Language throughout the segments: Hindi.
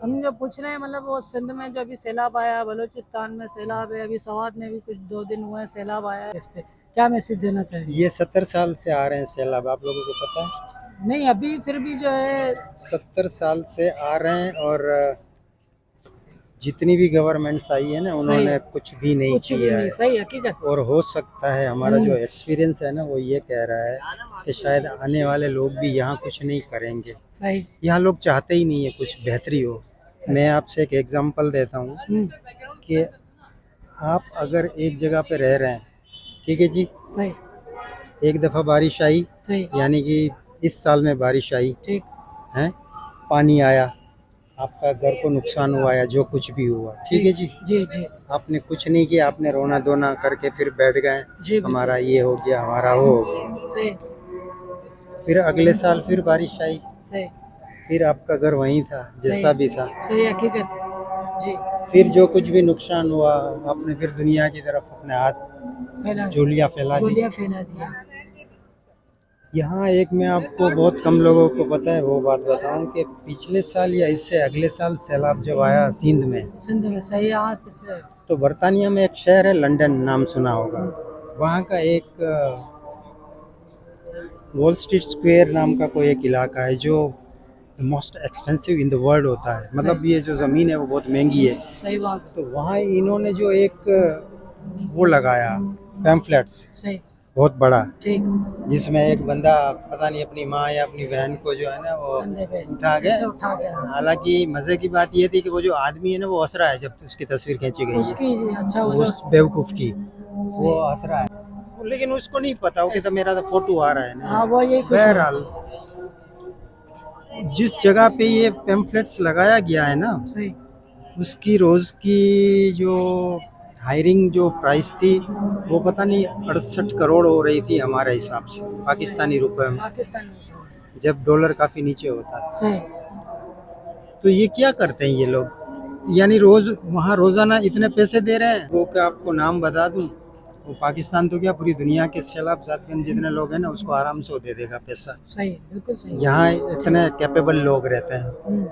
हम जो पूछ रहे हैं मतलब वो सिंध में जो अभी सैलाब आया, बलूचिस्तान में सैलाब है, अभी सवात में भी कुछ 2 दिन हुए हैं सैलाब आया है, इस पे क्या मैसेज देना चाहिए? ये 70 साल से आ रहे हैं सैलाब, आप लोगों को पता है? नहीं अभी फिर भी जो है 70 साल से आ रहे हैं, और जितनी भी गवर्नमेंट्स आई है ना, सही उन्होंने है, कुछ भी नहीं कुछ भी किया नहीं, है। सही हकीकत। और हो सकता है हमारा जो हम्म, एक्सपीरियंस है ना, वो ये कह रहा है कि शायद आने वाले लोग भी यहाँ कुछ नहीं करेंगे। सही यहाँ लोग चाहते ही नहीं है कुछ बेहतरी हो। सही। मैं आपसे एक एग्जांपल देता हूँ हम्म, कि आप अगर एक जगह पे रह रहे हैं, ठीक है जी, सही एक दफ़ा बारिश आई, सही। यानी कि इस साल में बारिश आई ठीक। है, पानी आया, आपका घर को नुकसान हुआ या जो कुछ भी हुआ, ठीक जी है जी, जी जी। आपने कुछ नहीं किया, आपने रोना धोना करके फिर बैठ गए, जी बिल्कुल। हमारा ये हो गया, हमारा वो हो गया। सही फिर अगले साल फिर बारिश आई, सही फिर आपका घर वहीं था सही। जैसा भी था। सही हकीकत। जी। फिर जो कुछ भी नुकसान हुआ, आपने फिर दुनिया की तरफ अपने हाथ फैला जोलियां फैला दी। जोलियां फैला दिया। यहाँ एक मैं आपको बहुत कम लोगों को पता है वो बात बताऊं कि पिछले साल या इससे अगले साल सैलाब जब आया सिंध में, सिंध में सही यहाँ पिछले। तो बरतानिया में एक शहर है लंदन, नाम सुना होगा। वहाँ का एक वॉल स्ट्रीट स्क्वायर नाम का कोई एक इलाका है जो most expensive in the world होता है, मतलब ये जो ज़मीन है वो बहुत महंगी है। सही बात। तो वहाँ इन्होंने जो एक वो लगाया, पैम्फलेट्स, सही। बहुत बड़ा, ठीक। जिसमें एक बंदा पता नहीं अपनी माँ या अपनी बहन को जो है ना वो कंधे पे उठा के, ऐसे उठा गया। हालांकि मज़े की बात ये थी कि वो जो आदमी है ना वो हंस रहा है जब उसकी तस्वीर खींची गई है, उसकी अच्छा वो जो उस बेवकूफ़ की, वो सही। हंस रहा है, लेकिन उसको नहीं पता, वो कहता मेरा तो फोटो आ रहा है हाँ ना। वो यही खुश है। बहरहाल जिस जगह पे ये पेम्फलेट्स लगाया गया है ना, सही। उसकी रोज़ की जो हायरिंग जो प्राइस थी, वो पता नहीं 68 करोड़ हो रही थी हमारे हिसाब से, पाकिस्तानी रुपए में, पाकिस्तान में। जब डॉलर काफ़ी नीचे होता था। सही। तो ये क्या करते हैं ये लोग, यानी रोज़ वहाँ रोज़ाना इतने पैसे दे रहे हैं। वो क्या आपको नाम बता दूँ, वो पाकिस्तान तो क्या पूरी दुनिया के सैलाब ज़ातगन जितने लोग हैं ना, उसको आराम से वो दे देगा पैसा। सही बिल्कुल सही। यहाँ इतने कैपेबल लोग रहते हैं। हम्म,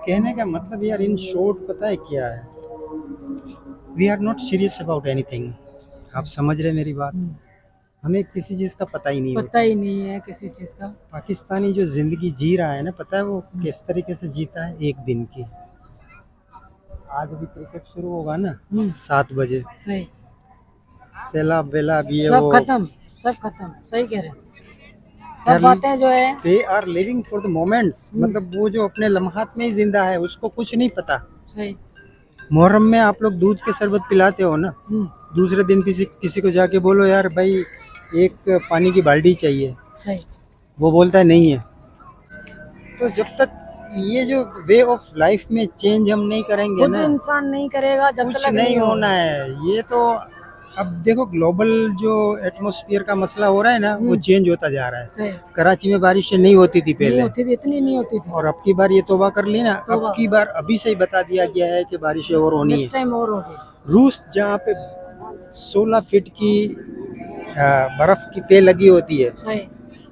कहने का मतलब यार इन शॉर्ट पता है क्या है, we are not serious about anything. आप समझ रहे मेरी बात? हम्म, हमें किसी चीज़ का पता ही नहीं पता होता। ही नहीं है किसी चीज का। पाकिस्तानी जो ज़िंदगी जी रहा है ना, पता है वो किस तरीके से जीता है, एक दिन की। आज भी क्रिकेट शुरू होगा ना 7 बजे, सही। सैलाब वैलाब ये सब वो, खत्म। सब खत्म सही कह रहे हैं। दे सब बातें जो है। Are living for the moments, मतलब वो जो अपने लम्हात में ही जिंदा है, उसको कुछ नहीं पता। सही। मुहर्रम में आप लोग दूध के शरबत पिलाते हो ना, हम्म, दूसरे दिन किसी किसी को जाके बोलो यार भाई एक पानी की बाल्टी चाहिए, सही। वो बोलता है नहीं है। तो जब तक ये जो वे ऑफ लाइफ में चेंज हम नहीं करेंगे खुद ना, इंसान नहीं करेगा जब कुछ तक नहीं नहीं होना होगा। है। ये तो अब देखो ग्लोबल जो एटमॉस्फेयर का मसला हो रहा है ना, वो हम्म, चेंज होता जा रहा है। सही। कराची में बारिशें नहीं होती थी नहीं पहले, होती थी, इतनी नहीं होती थी। और अब की बार ये तौबा कर ली ना, अब तौबा। की बार अभी से ही बता दिया गया है कि बारिशें और होनी नेक्स्ट है। टाइम और होगी। रूस जहाँ पे 16 फीट की बर्फ की तेल लगी होती है, सही।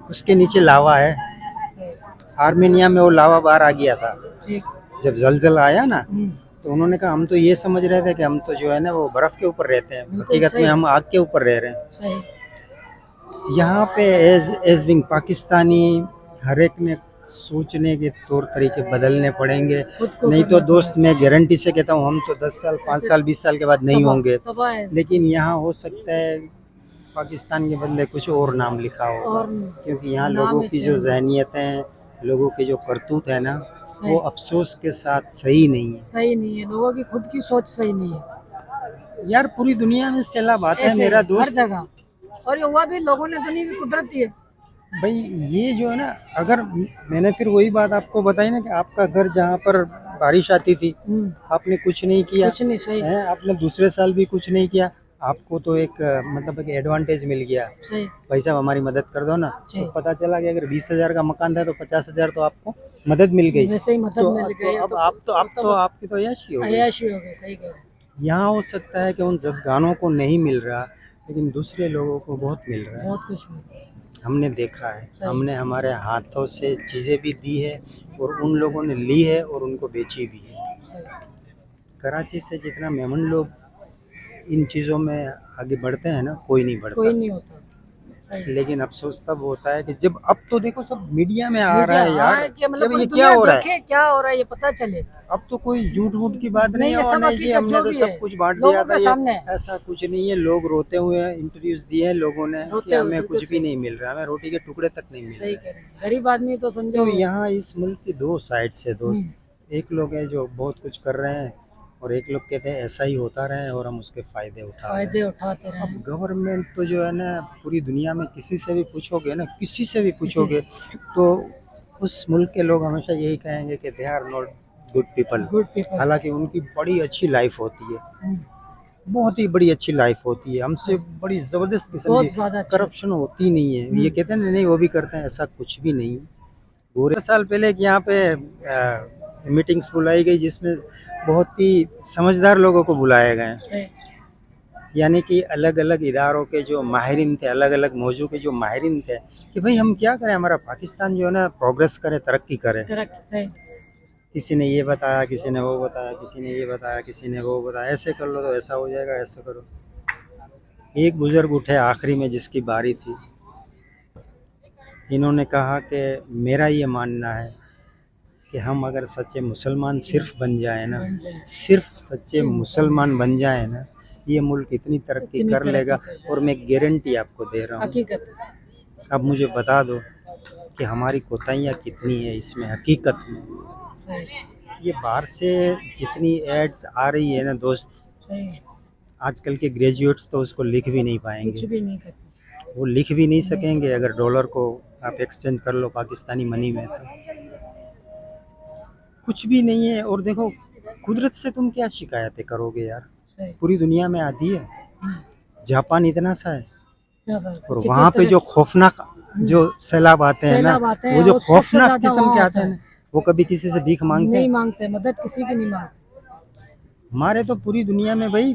उसके नीचे लावा है। सही। आर्मेनिया में वो लावा बाहर आ गया था ठीक। जब जलजल आया ना, हम्म, तो उन्होंने कहा हम तो ये समझ रहे थे कि हम तो जो है ना वो बर्फ के ऊपर रहते हैं, बिल्कुल हकीकत में सही। हम आग के ऊपर रह रहे हैं। सही। यहाँ पे एज बिंग पाकिस्तानी, हर एक ने सोचने के तौर तरीके बदलने पड़ेंगे। खुद को नहीं तो करना दोस्त पड़ेगा। मैं गारंटी से कहता हूँ हम तो 10 साल 5 ऐसे साल 20 साल के बाद नहीं तबाह होंगे। तबाह है। लेकिन यहाँ हो सकता है पाकिस्तान के बदले कुछ और नाम लिखा होगा, और क्योंकि यहाँ नाम लोगों ही की जो चेंज है। जहनीतें, लोगों के जो करतूत है ना, वो सही। अफसोस के साथ सही नहीं है। सही नहीं है, लोगों की खुद की सोच सही नहीं है। यार पूरी दुनिया में सैलाब आता है ऐसे ही मेरा हर दोस्त। जगह। और ये हुआ भी लोगों ने तो नहीं, की कुदरती है। भाई ये जो है ना, अगर मैंने फिर वही बात आपको बताई ना कि आपका घर जहाँ पर बारिश आती थी, आपने कुछ नहीं किया कुछ नहीं। सही। है, आपने दूसरे साल भी कुछ नहीं किया, आपको तो एक मतलब एक एडवांटेज मिल गया, सही। भाई साहब हमारी मदद कर दो ना। जी। तो पता चला कि अगर 20,000 का मकान था तो 50,000 तो आपको मदद मिल गई। वैसे ही मदद तो मिल तो गई है अब तो आप तो और अब तो आपकी तो यशी हो गई। अय्याशी हो गई। सही कह रहे हैं। यहाँ हो सकता है कि उन जदगानों को नहीं मिल रहा, लेकिन दूसरे लोगों को बहुत मिल रहा है। बहुत कुछ मिल। हमने देखा है, सही। हमने हमारे हाथों से चीज़ें भी दी है और उन लोगों ने ली है और उनको बेची भी है। सही। कराची से जितना मेमन लोग इन चीज़ों में आगे बढ़ते हैं ना, कोई नहीं कोई बढ़ता। नहीं होता। सही। लेकिन अफसोस तब होता है कि जब अब तो देखो सब मीडिया में आ रहा मीडिया है यार, हाँ कि कि मतलब भाई पूरी ये क्या दुनिया हो रहा है। देखे क्या हो रहा है ये पता चले। अब तो कोई झूठ वूठ की बात नहीं नहीं है ये और सब नहीं जी हकीकत हमने जो तो भी सब है कुछ बांट लोगों दिया था, के ये सामने है। ऐसा कुछ नहीं है। लोग रोते हुए इंटरव्यूज दिए हैं लोगों ने कि रोते हुए हमें बिल्कुल कुछ भी सही। नहीं मिल रहा, हमें रोटी के टुकड़े तक नहीं मिल सही रहे। कह रहे हैं। गरीब आदमी तो समझो। तो यहाँ इस मुल्क की दो साइड से दोस्त, हम्म, एक लोग हैं जो बहुत कुछ कर रहे हैं और एक लोग कहते हैं ऐसा ही होता रहे और हम उसके फ़ायदे उठा रहे फायदे हैं। उठाते रहे अब गवर्नमेंट तो जो है ना, पूरी दुनिया में किसी से भी पूछोगे ना, किसी से भी पूछोगे तो उस मुल्क के लोग हमेशा यही कहेंगे कि they are not good people. Good people. हालांकि उनकी बड़ी अच्छी लाइफ होती है, बहुत ही बड़ी अच्छी लाइफ होती है, हमसे बड़ी ज़बरदस्त किस्म की बहुत ज्यादा अच्छी। करप्शन होती नहीं है। ये कहते हैं ना, नहीं वो भी करते हैं, ऐसा कुछ भी नहीं। पूरे साल पहले एक यहाँ पे मीटिंग्स बुलाई गई जिसमें बहुत ही समझदार लोगों को बुलाए गए, सही। यानी कि अलग अलग इदारों के जो माहिरीन थे, अलग अलग मौजू के जो माहिरीन थे, कि भाई हम क्या करें, हमारा पाकिस्तान जो है ना प्रोग्रेस करे, तरक्की करे। तरक्की। सही। किसी ने ये बताया, किसी ने वो बताया, किसी ने ये बताया, किसी ने वो बताया, ऐसे कर लो तो ऐसा हो जाएगा, ऐसा करो। एक बुजुर्ग उठे आखिरी में जिसकी बारी थी, इन्होंने कहा कि मेरा ये मानना है कि हम अगर सच्चे मुसलमान सिर्फ बन जाए ना, बन जाए। सिर्फ सच्चे मुसलमान बन जाए ना, ये मुल्क इतनी तरक्की इतनी कर तरक्की लेगा। कर जाए। और मैं गारंटी आपको दे रहा हूँ। हकीकत। अब मुझे बता दो कि हमारी कोताहियाँ कितनी है इसमें हकीकत में। सही। ये बाहर से जितनी एड्स आ रही है ना दोस्त, सही। आजकल के ग्रेजुएट्स तो उसको लिख भी नहीं कुछ पाएंगे। भी नहीं करते। वो लिख भी नहीं सकेंगे अगर डॉलर को आप एक्सचेंज कर लो पाकिस्तानी मनी में, तो कुछ भी नहीं है। और देखो, कुदरत से तुम क्या शिकायतें करोगे यार, सही। पूरी दुनिया में आधी है। जापान इतना सा है क्या सर? और कितने वहाँ पे तरह जो खौफनाक जो सैलाब आते हैं ना, सैलाब आते हैं वो जो और सबसे खौफनाक ज्यादा किस्म वहाँ के होता आते हैं है। ना, वो कभी किसी से भीख मांगते नहीं हैं? मांगते मदद किसी की नहीं मांगते। हमारे तो पूरी दुनिया में भाई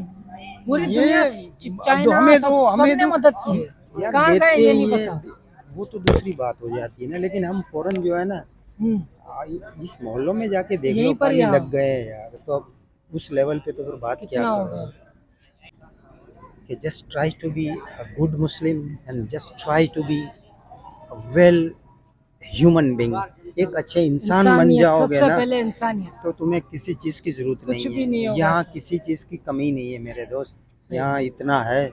पूरी ये दुनिया दो चाइना हमें सब दो हमें सबने दो मदद की है। यार कहाँ देते गए ये नहीं ये, पता। वो तो दूसरी बात हो जाती है ना। लेकिन हम फौरन जो है ना, हम्म, इस मोहल्लों में जाके देख लो, यहीं पर पानी यहाँ लग गए हैं यार, तो अब उस लेवल पे तो फिर बात क्या कितना करो। होगा। कि just try to be a good Muslim and just try to be a well human being. एक अच्छे इंसान बन इंसानियत जाओगे सबसे ना, पहले इंसानियत। तो तुम्हें किसी चीज़ की ज़रूरत कुछ नहीं भी नहीं है। होगा यहाँ ऐसा। किसी चीज़ की कमी नहीं है मेरे दोस्त। सही। यहाँ इतना है,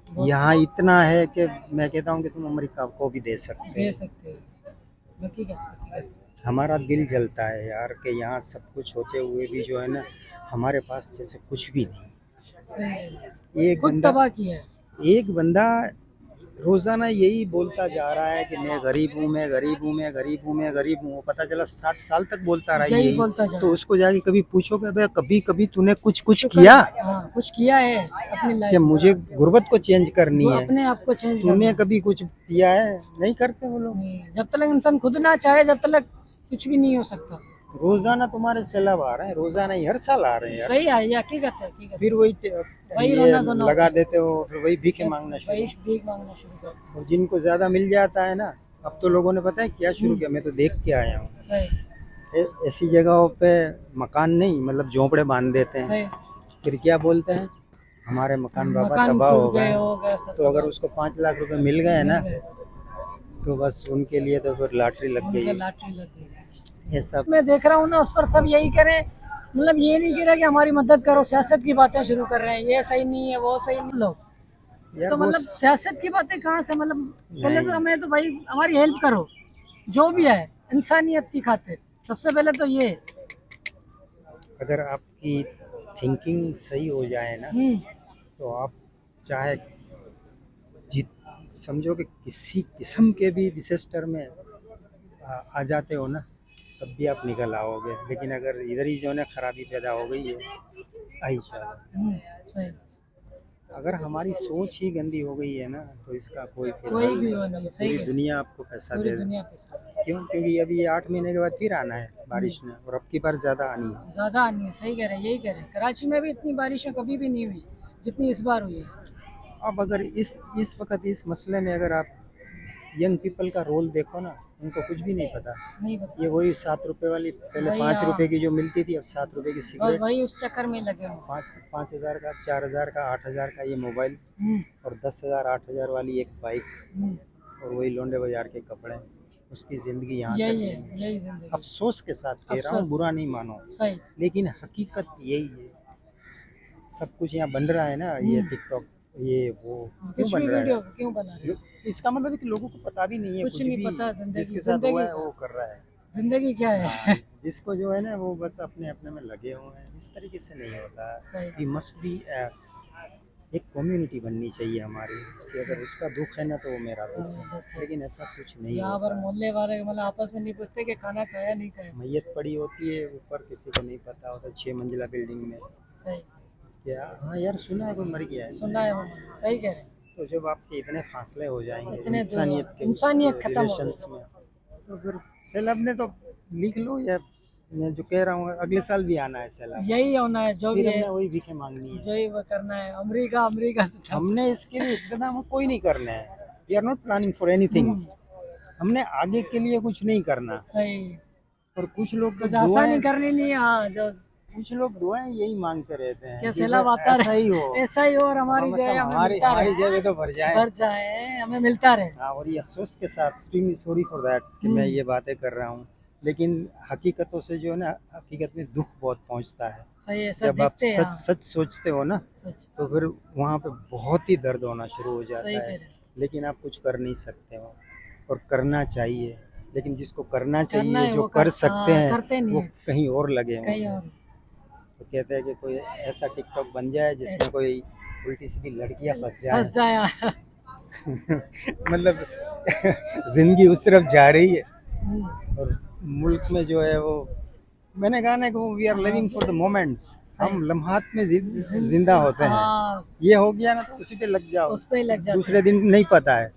बहुत यहाँ इतना है कि मैं कहता हूँ कि तुम अमेरिका को भी दे सकते दे हो। सकते हो। हकीकत हकीकत। हमारा दिल जलता है यार कि यहाँ सब कुछ होते हुए भी जो है ना, हमारे पास जैसे कुछ भी नहीं। सही है। एक खुद बंदा तबाह किया है। एक बंदा रोजाना यही बोलता जा रहा है कि मैं गरीब हूँ, मैं गरीब हूँ, मैं गरीब हूँ, मैं गरीब हूँ। पता चला 60 साल तक बोलता रहा यही यही। बोलता जा तो रहा उसको जाके कभी पूछोगे, भाई कभी कभी तूने कुछ कुछ है। किया हाँ कुछ किया है अपनी कि लाइफ मुझे गुर्बत को चेंज करनी में। है? अपने आप को चेंज तूने करना कभी कुछ किया है? नहीं करते वो लोग। नहीं। जब तक इंसान खुद ना चाहे जब तक कुछ भी नहीं हो सकता। रोजाना तुम्हारे सैलाब आ रहे हैं, रोजाना ही, हर साल आ रहे हैं यार। सही है ये हकीकत है हकीकत। फिर वही वही ये रोना धोना लगा होता है। देते हो, फिर वही भीखे मांगना शुरू। वही भीख मांगना शुरू कर। और जिनको ज्यादा मिल जाता है ना, अब तो लोगों ने पता है क्या शुरू किया, मैं तो देख के आया हूँ। सही। ऐसी जगहों पे मकान नहीं, मतलब झोंपड़े बांध देते हैं। सही। फिर क्या बोलते हैं, हमारे मकान बाबा मकान तबाह टूट हो गए गए। हो गए तो अगर उसको 5 लाख रुपए मिल गए ना, गए, तो बस उनके लिए तो फिर लॉटरी लग उनके गई। लाटरी लग गई। ये सब मैं देख रहा हूँ ना उस पर सब यही करें। मतलब ये नहीं कह रहा कि हमारी मदद करो सियासत की बातें शुरू कर रहे हैं ये सही नहीं है वो सही नहीं लोग। यार तो वो मतलब सियासत की बातें कहाँ से मतलब पहले तो नहीं, हमें तो भाई हमारी हेल्प करो जो भी है इंसानियत की खातिर सबसे पहले तो ये। अगर आपकी थिंकिंग सही हो जाए ना, तो आप चाहे जित समझो कि किसी किस्म के भी डिसेस्टर में आ जाते हो ना, तब भी आप निकल आओगे। लेकिन अगर इधर ही जो है ना खराबी पैदा हो गई है, आइशा, सही। अगर हमारी सोच ही गंदी हो गई है ना, तो इसका कोई फिर कोई हल भी नहीं। वो नहीं है, सही पूरी है। दुनिया आपको पैसा पूरी दे दे। दुनिया पे सब क्यों? क्योंकि अभी ये 8 महीने के बाद फिर आना है बारिश ने, और अब की बार ज़्यादा आनी है। ज्यादा आनी है। सही कह रहे हैं यही कह रहे हैं। कराची में भी इतनी बारिशें कभी भी नहीं हुई जितनी इस बार हुई है। अब अगर इस वक्त इस मसले में अगर आप यंग पीपल का रोल देखो ना, उनको कुछ भी नहीं पता। नहीं पता। ये वही 7 रुपए वाली, पहले वही, 5 रुपए की जो मिलती थी, अब 7 रुपए की बस सिगरेट, वही उस चक्कर में लगे हो। 5,000 का, 4,000 का, 8,000 का ये मोबाइल, हम्म, और 10,000 8,000 वाली एक बाइक, हम्म, और वही लौंडे बाजार के कपड़े। उसकी जिंदगी यहाँ तक यही है। है, यही जिंदगी। अफसोस के साथ कह रहा हूँ, अफसोस। बुरा नहीं मानो, सही। लेकिन हकीकत यही है। सब कुछ यहाँ बन रहा है ना, ये टिकटॉक, ये वो क्यों कुछ बन भी रहा वीडियो है? क्यों बना रहे हो? इसका मतलब है कि लोगों को पता भी नहीं है, कुछ कुछ नहीं भी पता जिंदगी, जिसके साथ हुआ जिंदगी है वो कर रहा है। जिंदगी क्या है। हाँ, जिसको जो है ना वो बस अपने अपने में लगे हुए हैं। इस तरीके से नहीं होता। सही। वी मस्ट बी, एक कम्युनिटी बननी चाहिए हमारी, कि अगर उसका दुख है ना तो वो मेरा दुख है, लेकिन ऐसा कुछ नहीं यहाँ पर होता। मोहल्ले वाले मतलब आपस में नहीं पूछते कि खाना खाया नहीं खाया। मैयत पड़ी होती है ऊपर, किसी को नहीं पता होता, 6 मंजिला बिल्डिंग में। सही। क्या, हाँ यार, सुना है कोई मर गया है। सुना है वो, सही कह रहे हैं। तो जब आपके इतने फासले हो जाएंगे इतने इंसानियत के, इंसानियत खत्म हो रिलेशंस में, तो फिर सैलाब ने तो लिख लो, या मैं जो कह रहा हूँ अगले साल भी आना है सैलाब, यही होना है जो फिर भी है, हमने वही भीखे मांगनी है। जो ही वो करना है। अमेरिका अमेरिका से हमने इसके लिए इक़्तिदाम कोई नहीं करना है। We are not planning for anything. हमने आगे के लिए कुछ नहीं करना। सही। और कुछ लोग कुछ तो आसानी दुआएं, करनी नहीं है। हाँ, जो कुछ लोग दुआएं यही मांगते रहते हैं क्या कि सैलाब बस आता ऐसा ही हो, रहे, ऐसा ही हो, और हमारी जो है हमें हमारी मिलता हमारी रहे, जेबें तो भर जाए। भर जाए, हमें मिलता रहे। हाँ, और ये अफसोस के साथ, एक्सट्रीमली सॉरी फॉर दैट कि मैं ये बातें कर रहा हूँ, लेकिन हकीकतों से जो है ना, हकीकत में दुख बहुत पहुँचता है। सही है, सब जब आप देखते हैं। सच हाँ, सच सोचते हो ना, सच। तो फिर वहाँ पे बहुत ही दर्द होना शुरू हो सही जाता कह है। रहे हैं। लेकिन आप कुछ कर नहीं सकते हो, और करना चाहिए, लेकिन जिसको करना करना चाहिए, है जो वो कर सकते हैं, करते नहीं वो है, कहीं और लगे कहीं होंगे। और। तो कहते हैं कि कोई ऐसा टिकटॉक बन जाए जिसमें कोई उल्टी सीधी लड़कियां फंस फंस जाए। जाए। मतलब जिंदगी उस तरफ जा रही है, हम्म, और मुल्क में जो है वो, मैंने कहा ना कि वो we are living for the moments. हम लम्हात में जिंदा होते हैं। हाँ, ये हो गया ना तो उसी पे लग जाओ, उस पे ही लग जाते दूसरे दिन नहीं पता है।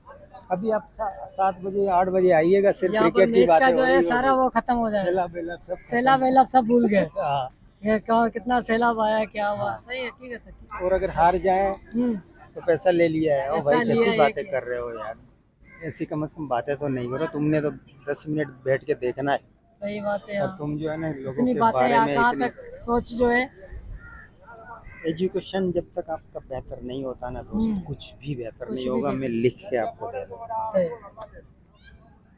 अभी आप 7 बजे 8 बजे आइएगा, सिर्फ यहाँ पर क्रिकेट की मैच का बातें जो हो है रही सारा होगी, वो खत्म हो जाएगा। सैलाब वैलाब सब खत्म। सैलाब वैलाब सब भूल गए। हाँ। ये कितना सैलाब आया, क्या हुआ। सही हकीकत है। और अगर हार जाए तो पैसा ले लिया है। ओ पैसा भाई, लिया कैसी है, बातें ये कर रहे हो यार, ऐसी कम से कम बातें तो नहीं करो। तुमने तो 10 मिनट बैठ के देखना है, सही बात है। और हाँ, तुम जो है ना लोगों इतनी के बातें बारे यहाँ में कहाँ इतनी, तक सोच जो है। एजुकेशन जब तक आपका बेहतर नहीं होता ना दोस्त, कुछ भी बेहतर कुछ नहीं भी होगा। नहीं। मैं लिख के आपको दे दूंगा। सही।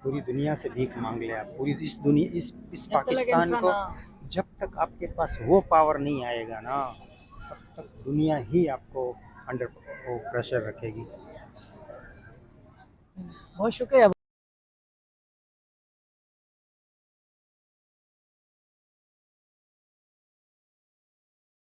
पूरी दुनिया से भीख मांग ले आप, पूरी इस दुनिया, इस जब तक पाकिस्तान इंसान, को, हाँ, जब तक आपके पास वो पावर नहीं आएगा ना, तब तक दुनिया ही आपको अंडर प्रेशर रखेगी। बहुत शुक्रिया।